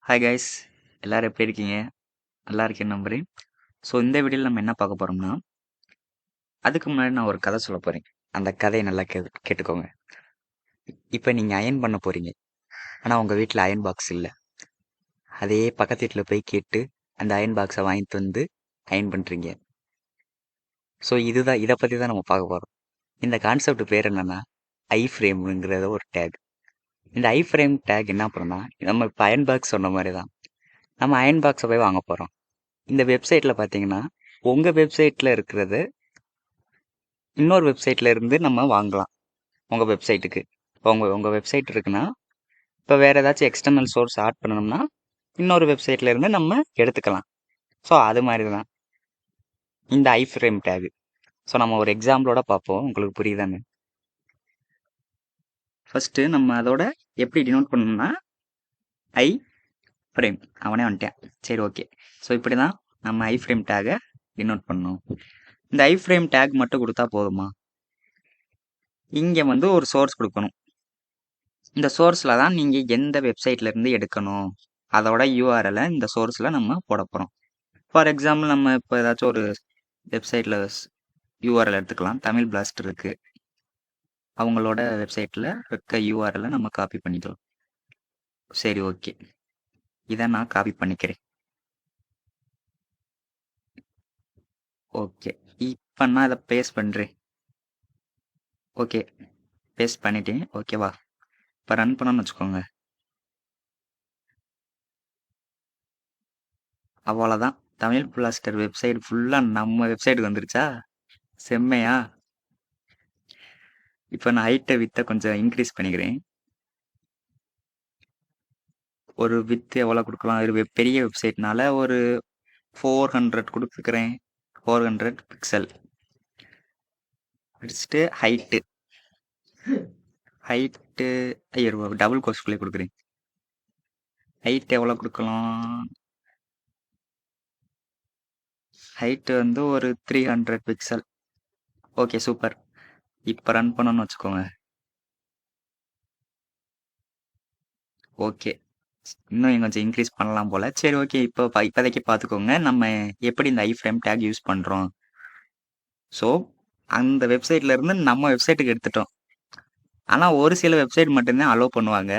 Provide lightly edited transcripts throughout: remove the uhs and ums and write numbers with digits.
Hi guys, எல்லாரும் எப்படி இருக்கீங்க? நல்லா இருக்கேன்னு நம்புறேன். ஸோ இந்த வீடியோவில் நம்ம என்ன பார்க்க போறோம்னா, அதுக்கு முன்னாடி நான் ஒரு கதை சொல்ல போறேன். அந்த கதையை நல்லா கேட்டுக்கோங்க. இப்போ நீங்க அயர்ன் பண்ண போறீங்க. ஆனா உங்க வீட்டில் அயர்ன் பாக்ஸ் இல்லை. அதே பக்கத்து வீட்டில் போய் கேட்டு அந்த அயர்ன் பாக்ஸை வாங்கிட்டு வந்து அயர்ன் பண்றீங்க. ஸோ இதை பத்தி தான் நம்ம பார்க்க போறோம். இந்த கான்செப்ட் பேர் என்னன்னா ஐ ஃப்ரேம்ங்கிறத ஒரு டேக். இந்த ஐ ஃப்ரேம் டேக் என்ன பண்ணுன்னா, நம்ம இப்போ அயர்ன் பாக்ஸ் சொன்ன மாதிரி தான். நம்ம அயர்ன் பாக்ஸை போய் வாங்க போறோம். இந்த வெப்சைட்ல பார்த்தீங்கன்னா, உங்க வெப்சைட்ல இருக்கிறது இன்னொரு வெப்சைட்ல இருந்து நம்ம வாங்கலாம். உங்க வெப்சைட்டுக்கு இப்போ உங்க உங்க வெப்சைட் இருக்குன்னா, இப்போ வேற ஏதாச்சும் எக்ஸ்டர்னல் சோர்ஸ் ஆட் பண்ணணும்னா இன்னொரு வெப்சைட்ல இருந்து நம்ம எடுத்துக்கலாம். ஸோ அது மாதிரி தான் இந்த ஐ ஃப்ரேம் டேக். ஸோ நம்ம ஒரு எக்ஸாம்பிளோட பார்ப்போம், உங்களுக்கு புரியுதான்னு. ஃபர்ஸ்ட் நம்ம அதோட எப்படி டினோட் பண்ணணும்னா ஐ ஃப்ரேம். அவனே வந்துட்டேன், சரி ஓகே. ஸோ இப்படி தான் நம்ம ஐ ஃப்ரேம் டேகை டினோட் பண்ணணும். இந்த ஐ ஃப்ரேம் டேக் மட்டும் கொடுத்தா போதுமா? இங்கே வந்து ஒரு சோர்ஸ் கொடுக்கணும். இந்த சோர்ஸில் தான் நீங்கள் எந்த வெப்சைட்ல இருந்து எடுக்கணும் அதோட யூஆர்எலை இந்த சோர்ஸில் நம்ம போட போகிறோம். ஃபார் எக்ஸாம்பிள் நம்ம இப்போ ஏதாச்சும் ஒரு வெப்சைட்டில் யூஆர்எல் எடுத்துக்கலாம். தமிழ் பிளாஸ்ட் இருக்கு, அவங்களோட வெப்சைட்டில் இருக்க யூஆர்எலை நம்ம காப்பி பண்ணிக்கலாம். சரி ஓகே, இதை நான் காப்பி பண்ணிக்கிறேன். ஓகே, இப்போ நான் இதை பேஸ்ட் பண்ணுறேன். ஓகே, பேஸ்ட் பண்ணிட்டேன். ஓகேவா? இப்போ ரன் பண்ணணும்னு வச்சுக்கோங்க. அவ்வளோதான், தமிழ் பிளாஸ்டர் வெப்சைட் ஃபுல்லாக நம்ம வெப்சைட்டுக்கு வந்துருச்சா? செம்மையா? இப்போ நான் ஹைட்டை வித்தை கொஞ்சம் இன்க்ரீஸ் பண்ணிக்கிறேன். ஒரு வித் எவ்வளோ கொடுக்கலாம்? ஒரு பெரிய வெப்சைட்னால ஒரு 400 கொடுத்துக்கிறேன். 400 பிக்சல் அடிச்சுட்டு ஹைட்டு ஐயோ டபுள் கோர்ஸ்குள்ளே கொடுக்குறேன். ஹைட் எவ்வளோ கொடுக்கலாம்? ஹைட்டு வந்து ஒரு 300 பிக்சல். Okay super. இப்போ ரன் பண்ணணும்னு வச்சுக்கோங்க. ஓகே, இன்னும் கொஞ்சம் இன்க்ரீஸ் பண்ணலாம் போல். சரி ஓகே, இப்போதைக்கு பார்த்துக்கோங்க நம்ம எப்படி இந்த ஐ ஃப்ரேம் டேக் யூஸ் பண்ணுறோம். ஸோ அந்த வெப்சைட்ல இருந்து நம்ம வெப்சைட்டுக்கு எடுத்துட்டோம். ஆனால் ஒரு சில வெப்சைட் மட்டும்தான் அலோவ் பண்ணுவாங்க,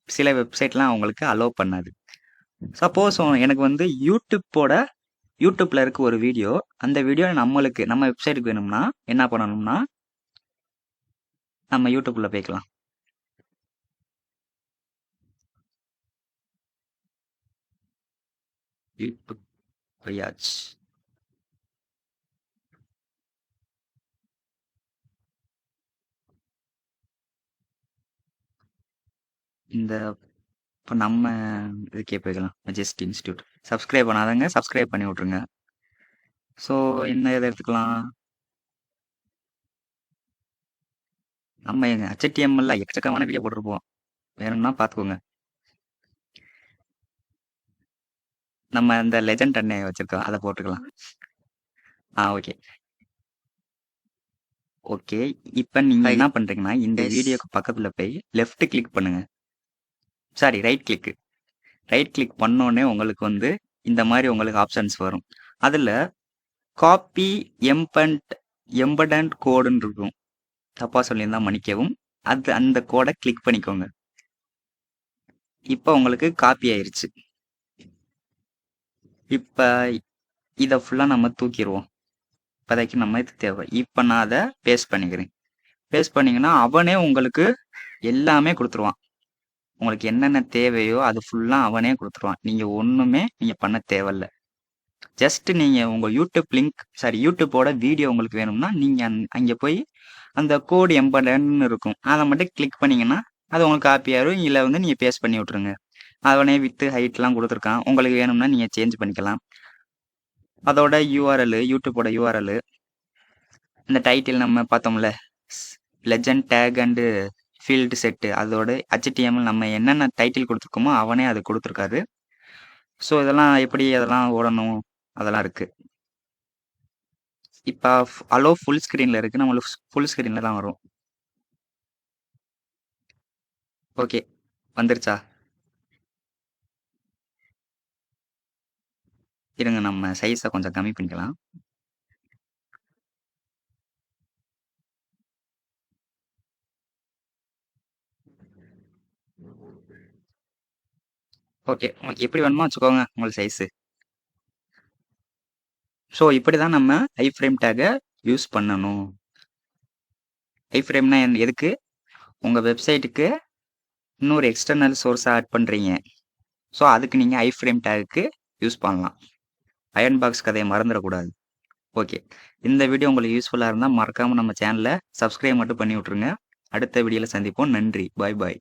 சில வெப்சைட்லாம் அவங்களுக்கு அலோவ் பண்ணாது. சப்போஸ் எனக்கு வந்து யூடியூப்ல இருக்க ஒரு வீடியோ, அந்த வீடியோ நம்ம வெப்சைட்டுக்கு வேணும்னா என்ன பண்ணணும்னா நம்ம யூடியூப்ல போய்க்கலாம். யூடியூப் போயாச்சு. இந்த இப்போ நம்ம இதுக்கே போய்க்கலாம், மெஜஸ்ட் இன்ஸ்டியூட். சப்ஸ்கிரைப் பண்ணாதங்க, சப்ஸ்கிரைப் பண்ணி விட்ருங்க. ஸோ என்ன இதை எடுத்துக்கலாம்? நம்ம எங்க HTML எக்கச்சக்கமான வீடியோ போட்டிருப்போம், வேணும்னா பார்த்துக்கோங்க. நம்ம இந்த லெஜண்ட் அண்ணே வச்சிருக்கோம், அதை போட்டுக்கலாம். Okay okay. இப்போ நீங்க என்ன பண்றீங்கன்னா, இந்த வீடியோக்கு பக்கத்துல போய் லெஃப்ட் கிளிக் பண்ணுங்க. சாரி, ரைட் கிளிக் பண்ணோடனே உங்களுக்கு வந்து இந்த மாதிரி உங்களுக்கு ஆப்ஷன்ஸ் வரும். அதுல காப்பி எம்படன்ட் கோடுன்னு இருக்கும். தப்பா சொல்லியிருந்தா மன்னிக்கவும். அந்த கோடை கிளிக் பண்ணிக்கோங்க. இப்போ உங்களுக்கு காப்பி ஆயிருச்சு. இப்போ இதை ஃபுல்லாக நம்ம தூக்கிடுவோம். இப்போதைக்கு நம்ம இது தேவை. இப்போ நான் அதை பேஸ்ட் பண்ணிக்கிறேன். பேஸ்ட் பண்ணிங்கன்னா அவனே உங்களுக்கு எல்லாமே கொடுத்துருவான். உங்களுக்கு என்னென்ன தேவையோ அது ஃபுல்லாக அவனே கொடுத்துருவான். நீங்கள் ஒன்றுமே நீங்கள் பண்ண தேவையில்ல. ஜஸ்ட் நீங்கள் உங்கள் யூடியூப்போட வீடியோ உங்களுக்கு வேணும்னா நீங்கள் அங்கே போய் அந்த கோடு எம்படன்னு இருக்கும், அதை மட்டும் கிளிக் பண்ணிங்கன்னா அது உங்களுக்கு காப்பி ஆயிரும். இல்லை வந்து நீங்கள் பேஸ்ட் பண்ணி விட்ருங்க. அவனே வித்து ஹைட்லாம் கொடுத்துருக்கான். உங்களுக்கு வேணும்னா நீங்கள் சேஞ்ச் பண்ணிக்கலாம். அதோட யூடியூப்போட யூஆர்எல், இந்த டைட்டில் நம்ம பார்த்தோம்ல, legend take and field set, அதோட HTML நம்ம என்னென்ன டைட்டில் கொடுத்துருக்கோமோ அவனே அது கொடுத்துருக்காரு. ஸோ இதெல்லாம் எப்படி அதெல்லாம் ஓடணும் அதெல்லாம் இருக்கு. இப்போ ஃபுல் ஸ்க்ரீனில் இருக்கு, நம்மளுக்கு ஃபுல் ஸ்க்ரீனில் தான் வரும். ஓகே, வந்துருச்சா? இருங்க நம்ம சைஸை கொஞ்சம் கம்மி பண்ணிக்கலாம். ஓகே. உங்களுக்கு எப்படி வேணுமோ வச்சுக்கோங்க உங்களுக்கு சைஸு. ஸோ இப்படி தான் நம்ம ஐ ஃப்ரேம் டேக்கை யூஸ் பண்ணணும். ஐ ஃப்ரேம்னா எதுக்கு? உங்கள் வெப்சைட்டுக்கு இன்னொரு எக்ஸ்டர்னல் சோர்ஸை ஆட் பண்ணுறீங்க. ஸோ அதுக்கு நீங்கள் ஐ ஃப்ரேம் டேக்குக்கு யூஸ் பண்ணலாம். அயர்ன் பாக்ஸ் கதையை மறந்துடக்கூடாது. ஓகே, இந்த வீடியோ உங்களுக்கு யூஸ்ஃபுல்லாக இருந்தால் மறக்காமல் நம்ம சேனலை சப்ஸ்கிரைப் மட்டும் பண்ணி விட்ருங்க. அடுத்த வீடியோவில் சந்திப்போம். நன்றி. பாய் பாய்.